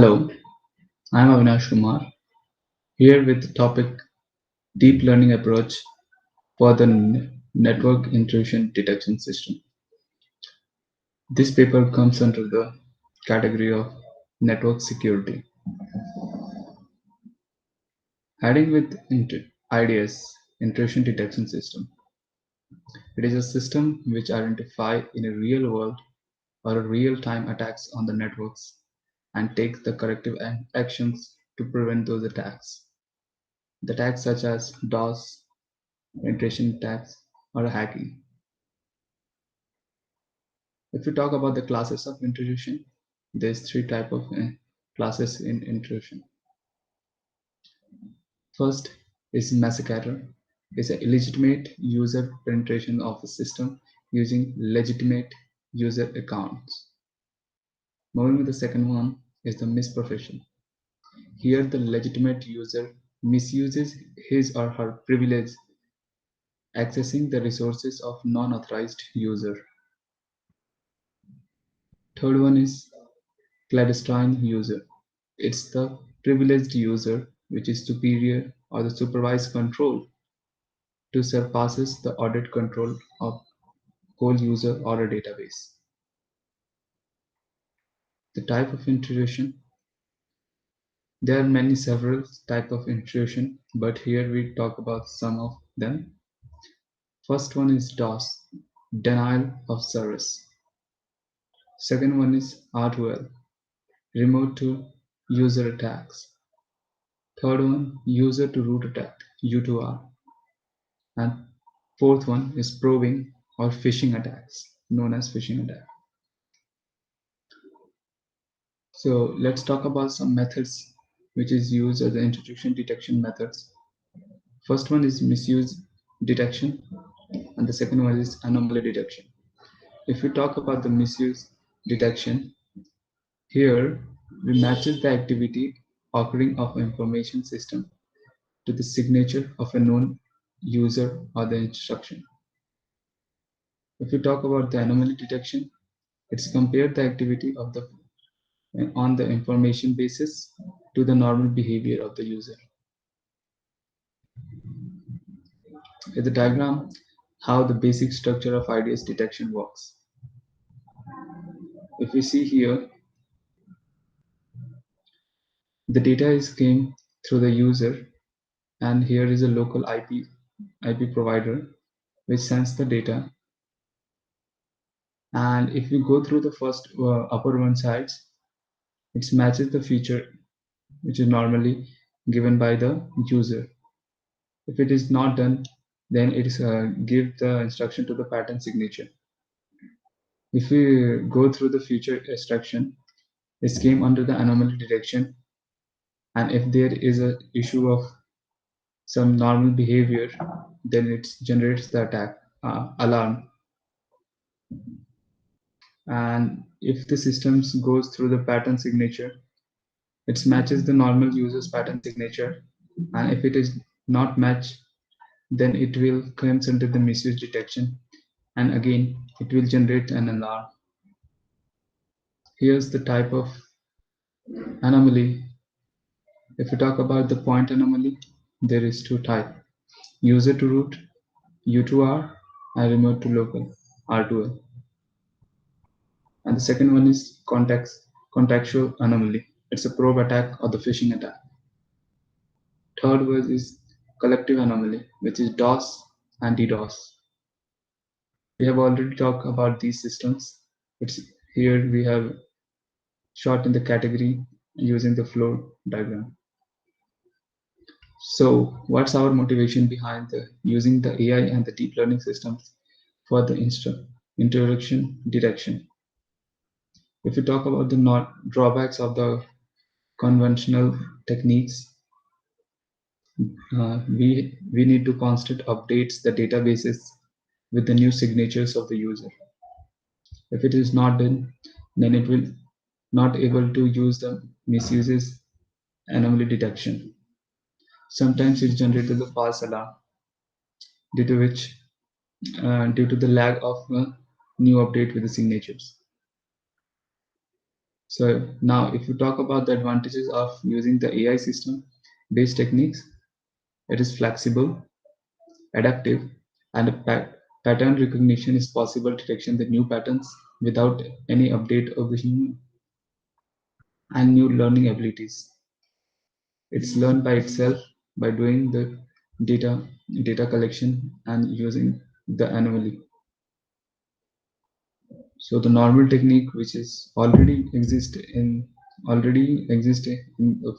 Hello, I'm Avinash Kumar here with the topic Deep Learning Approach for the Network Intrusion Detection System. This paper comes under the category of network security. Heading with IDS, Intrusion Detection System. It is a system which identifies in a real world or a real-time attacks on the networks and takes the corrective actions to prevent those attacks. The attacks such as DOS, penetration attacks, or hacking. If we talk about the classes of intrusion, there's three type of classes in intrusion. First is massacre. It's a illegitimate user penetration of a system using legitimate user accounts. Moving to the second one is the misprofession. Here the legitimate user misuses his or her privilege accessing the resources of non-authorized user. Third one is clandestine user. It's the privileged user which is superior or the supervised control to surpasses the audit control of whole user or a database. The type of intrusion. There are many several type of intrusion, but here we talk about some of them. First one is DOS, denial of service. Second one is R2L, remote to user attacks. Third one, user to root attack, U2R. And fourth one is probing or phishing attacks, known as phishing attack. So let's talk about some methods which is used as the intrusion detection methods. First one is misuse detection, and the second one is anomaly detection. If we talk about the misuse detection, here we matches the activity occurring of information system to the signature of a known user or the instruction. If we talk about the anomaly detection, it's compared the activity of the on the information basis to the normal behavior of the user. In the diagram, how the basic structure of IDS detection works. If we see here, the data is came through the user, and here is a local IP provider which sends the data. And if we go through the first upper one sides, it matches the feature which is normally given by the user. If it is not done, then it is give the instruction to the pattern signature. If we go through the feature extraction, it came under the anomaly detection, and if there is a issue of some normal behavior, then it generates the attack alarm. And if the systems goes through the pattern signature, it matches the normal user's pattern signature, and if it is not match, then it will comes under the misuse detection, and again it will generate an alarm. Here's the type of anomaly. If we talk about the point anomaly, there is two type: user to root, U2R, and remote to local, R2L. And the second one is contextual anomaly. It's a probe attack or the phishing attack. Third one is collective anomaly, which is DOS and DDoS. We have already talked about these systems. It's here we have short in the category using the flow diagram. So what's our motivation behind using the AI and the deep learning systems for the introduction detection? If we talk about the not drawbacks of the conventional techniques, we need to constant updates the databases with the new signatures of the user. If it is not done, then it will not able to use the misuses anomaly detection. Sometimes it generated the false alarm, due to which due to the lag of a new update with the signatures. So now if you talk about the advantages of using the AI system based techniques, it is flexible, adaptive, and pattern recognition is possible detection the new patterns without any update of the human and new learning abilities. It's learned by itself by doing the data collection and using the anomaly. So the normal technique which is already exist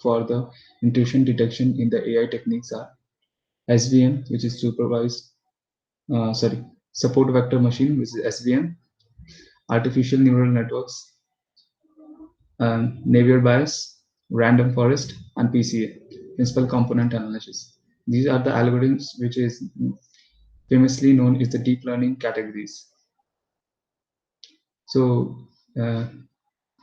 for the intrusion detection in the AI techniques are SVM, which is support vector machine, which is SVM, artificial neural networks, Navier Bayes, random forest, and PCA, principal component analysis. These are the algorithms which is famously known as the deep learning categories. So uh,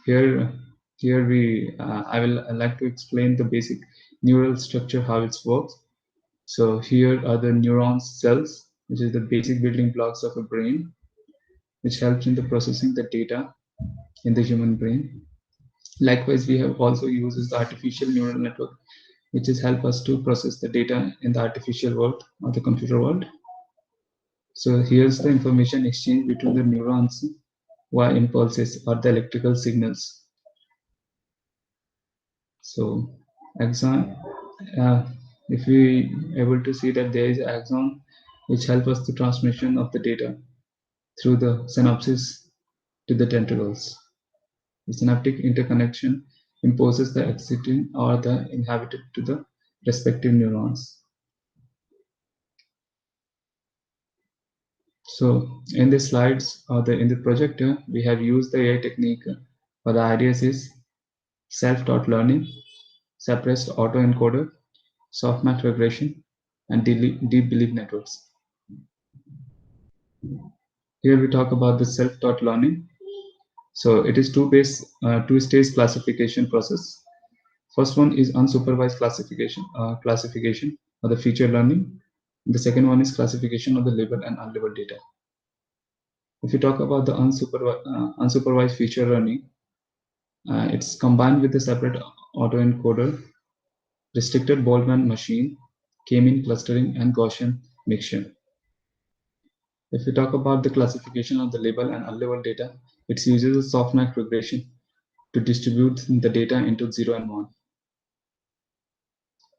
here, here I will like to explain the basic neural structure, how it works. So here are the neurons cells, which is the basic building blocks of a brain, which helps in the processing the data in the human brain. Likewise, we have also uses the artificial neural network, which is help us to process the data in the artificial world or the computer world. So here's the information exchange between the neurons via impulses or the electrical signals. So axon, uh, if we able to see that there is axon, which help us the transmission of the data through the synapses to the tentacles. The synaptic interconnection imposes the exiting or the inhabited to the respective neurons. So in the slides or in the projector, we have used the AI technique for the ideas is self-taught learning, suppressed autoencoder, softmax regression, and deep belief networks. Here we talk about the self-taught learning. So it is two-stage classification process. First one is unsupervised classification or the feature learning. The second one is classification of the labeled and unlabeled data. If you talk about the unsupervised feature learning, it's combined with a separate autoencoder, restricted Boltzmann machine, k-mean clustering, and Gaussian mixture. If we talk about the classification of the label and unlabeled data, it uses a softmax regression to distribute the data into 0 and 1.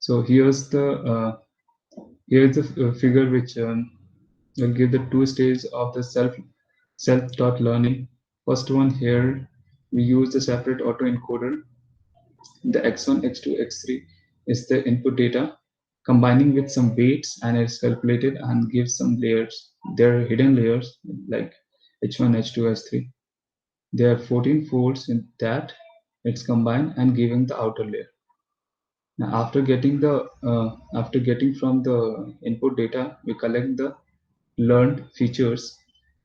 So here's the figure which will give the two stages of the self-taught learning. First one here, we use the separate autoencoder. The x1, x2, x3 is the input data, combining with some weights, and it's calculated and gives some layers. There are hidden layers like h1, h2, h3. There are 14 folds in that. It's combined and giving the outer layer. Now, after getting from the input data, we collect the learned features.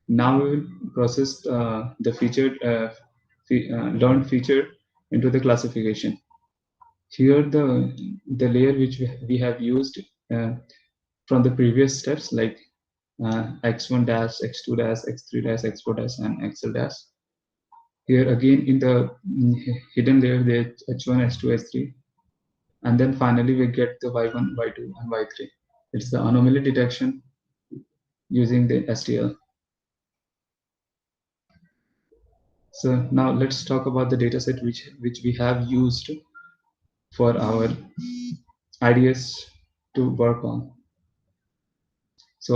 Now we will process the learned feature into the classification. Here the layer which we have used from the previous steps like x1 dash, x2 dash, x3 dash, x4 dash, and xl dash. Here again in the hidden layer there h1, h2, h3, and then finally we get the y1, y2, and y3. It's the anomaly detection using the STL. So now let's talk about the dataset which we have used for our ideas to work on. So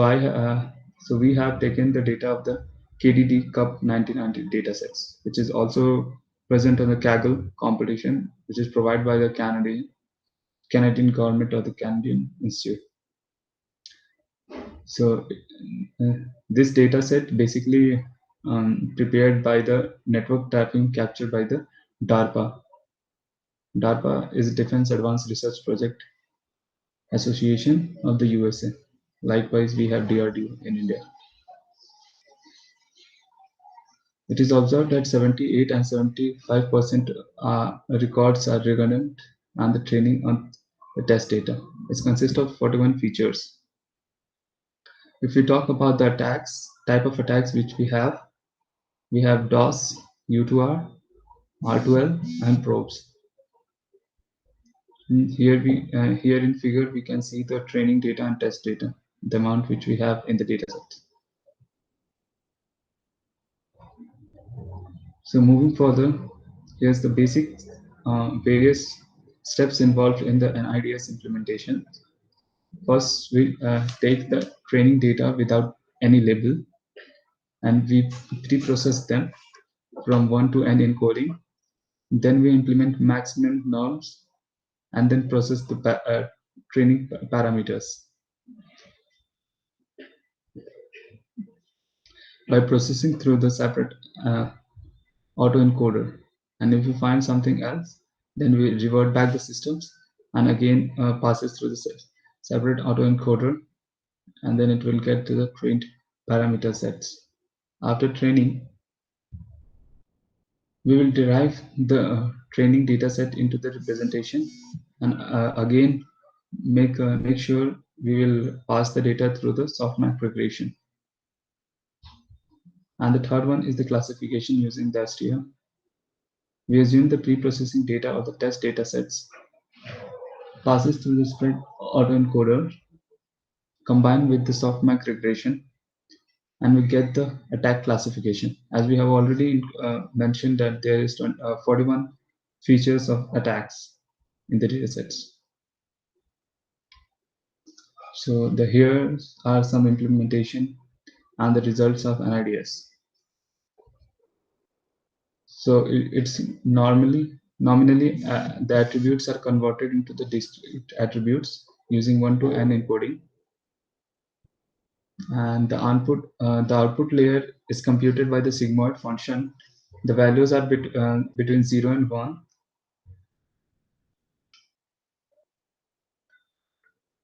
so we have taken the data of the KDD Cup 1990 datasets, which is also present on the Kaggle competition, which is provided by the Canadian government or the Canadian Institute. So this dataset basically prepared by the network tapping captured by the DARPA. DARPA is a Defense Advanced Research Project Association of the USA. Likewise, we have DRDO in India. It is observed that 78 and 75% records are redundant and the training on the test data. It consists of 41 features. If we talk about the type of attacks which we have DOS, U2R, R2L, and probes. Here in figure we can see the training data and test data, the amount which we have in the dataset. So moving further, here's the basic various steps involved in the NIDS implementation. First, we take the training data without any label and we pre-process them from 1 to n encoding. Then we implement maximum norms and then process the training parameters. By processing through the separate autoencoder. And if we find something else, then we revert back the systems and again passes through the separate autoencoder, and then it will get to the trained parameter sets. After training, we will derive the training data set into the representation and again make sure we will pass the data through the softmax regression. And the third one is the classification using the STM. We assume the pre-processing data of the test data sets passes through the spread autoencoder combined with the softmax regression, and we get the attack classification. As we have already mentioned that there is 41 features of attacks in the datasets. So here are some implementation and the results of NIDS. So it's nominally the attributes are converted into the discrete attributes using 1 to n encoding, and the output layer is computed by the sigmoid function. The values are between 0 and 1.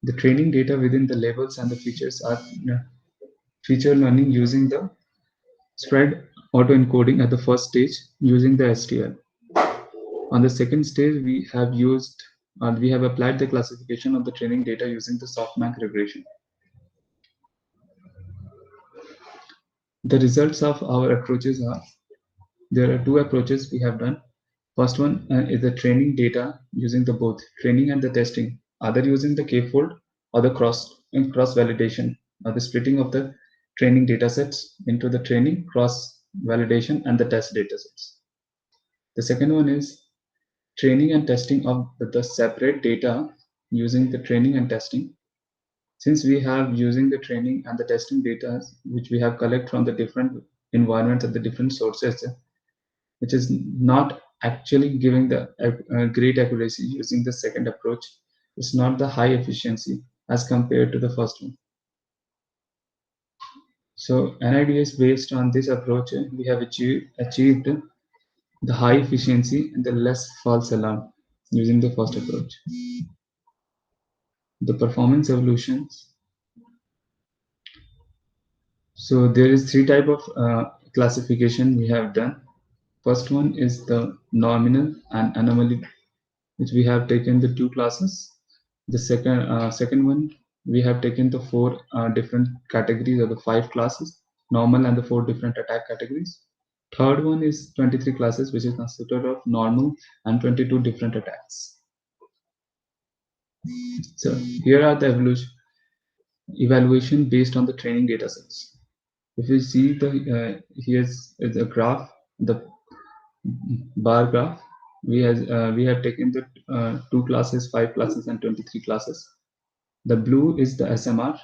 The training data within the labels and the features are feature learning using the spread autoencoding at the first stage using the STL. On the second stage, we have applied the classification of the training data using the softmax regression. The results of our approaches are, there are two approaches we have done. First one is the training data using the both training and the testing, either using the k-fold or the cross validation, or the splitting of the training data sets into the training, cross validation, and the test data sets. The second one is training and testing of the separate data using the training and testing. Since we have using the training and the testing data which we have collect from the different environments and the different sources, which is not actually giving the great accuracy using the second approach. It's not the high efficiency as compared to the first one. So NIDS based on this approach, we have achieved the high efficiency and the less false alarm using the first approach. The performance evolutions. So there is three type of classification we have done. First one is the nominal and anomaly, which we have taken the two classes. The second one, we have taken the four different categories of the 5 classes, normal and the 4 different attack categories. Third one is 23 classes, which is consisted of normal and 22 different attacks. So here are the evaluation based on the training data sets. If you see the here's the graph, the bar graph, we have taken the 2 classes, 5 classes, and 23 classes. The blue is the SMR,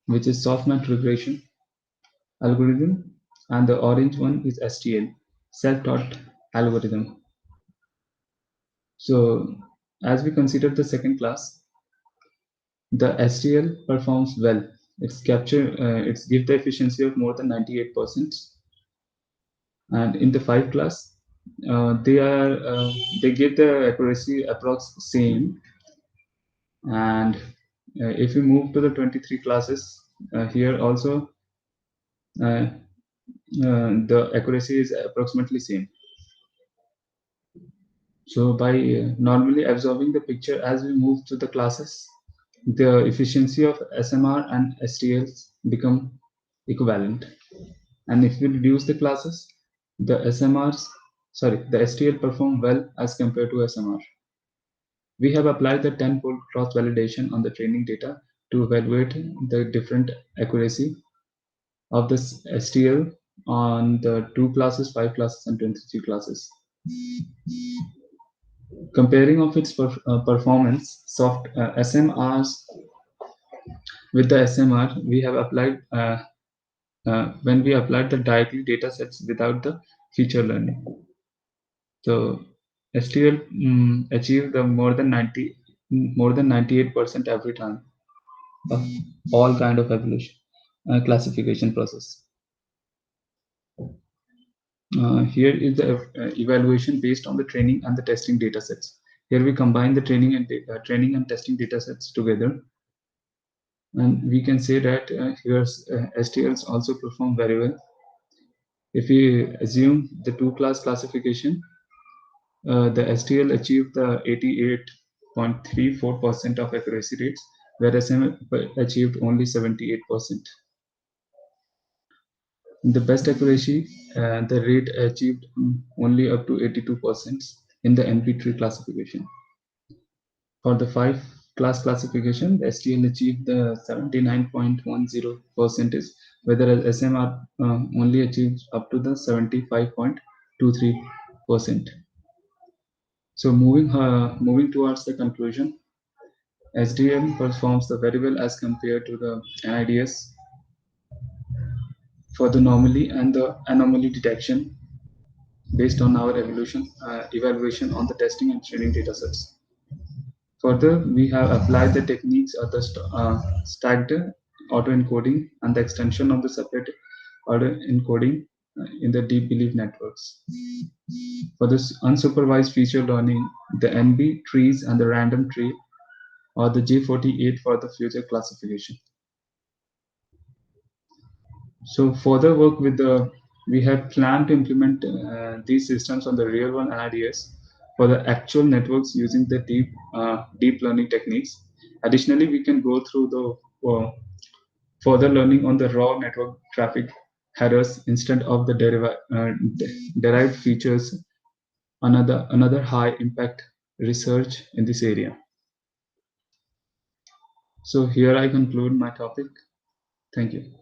which is softmax regression algorithm, and the orange one is STL, self-taught algorithm. So as we consider the second class, the STL performs well. It's gives the efficiency of more than 98%. And in the 5 class, they give the accuracy approx same. And if we move to the 23 classes, here also the accuracy is approximately same. So by normally absorbing the picture as we move to the classes, the efficiency of SMR and STLs become equivalent. And if we reduce the classes, the SMRs the STL perform well as compared to SMR. We have applied the 10-fold cross-validation on the training data to evaluate the different accuracy of this STL on the 2 classes, 5 classes, and 23 classes. Comparing of its performance, soft SMRs with the SMR, we have applied when we applied the directly data sets without the feature learning. So STL achieved the more than 98% every time of all kind of evaluation classification process. Here is the evaluation based on the training and the testing data sets. Here we combine the training and testing data sets together, and we can say that here's STLs also perform very well. If we assume the 2-class classification, the STL achieved the 88.34% of accuracy rates, whereas SM achieved only 78%. The best accuracy, the rate achieved only up to 82% in the NP3 classification. For the 5-class classification, the STL achieved the 79.10%, whereas SMR only achieved up to the 75.23%. So moving towards the conclusion, SDM performs very well as compared to the NIDS for the anomaly and the anomaly detection based on our evaluation on the testing and training datasets. Further, we have applied the techniques of the stacked autoencoding and the extension of the separate autoencoding in the deep belief networks. For this unsupervised feature learning, the NB trees and the random tree or the J48 for the future classification. So further work we have planned to implement these systems on the real world NIDS for the actual networks using the deep learning techniques. Additionally, we can go through the further learning on the raw network traffic headers instead of the derived features, another high impact research in this area. So here I conclude my topic. Thank you.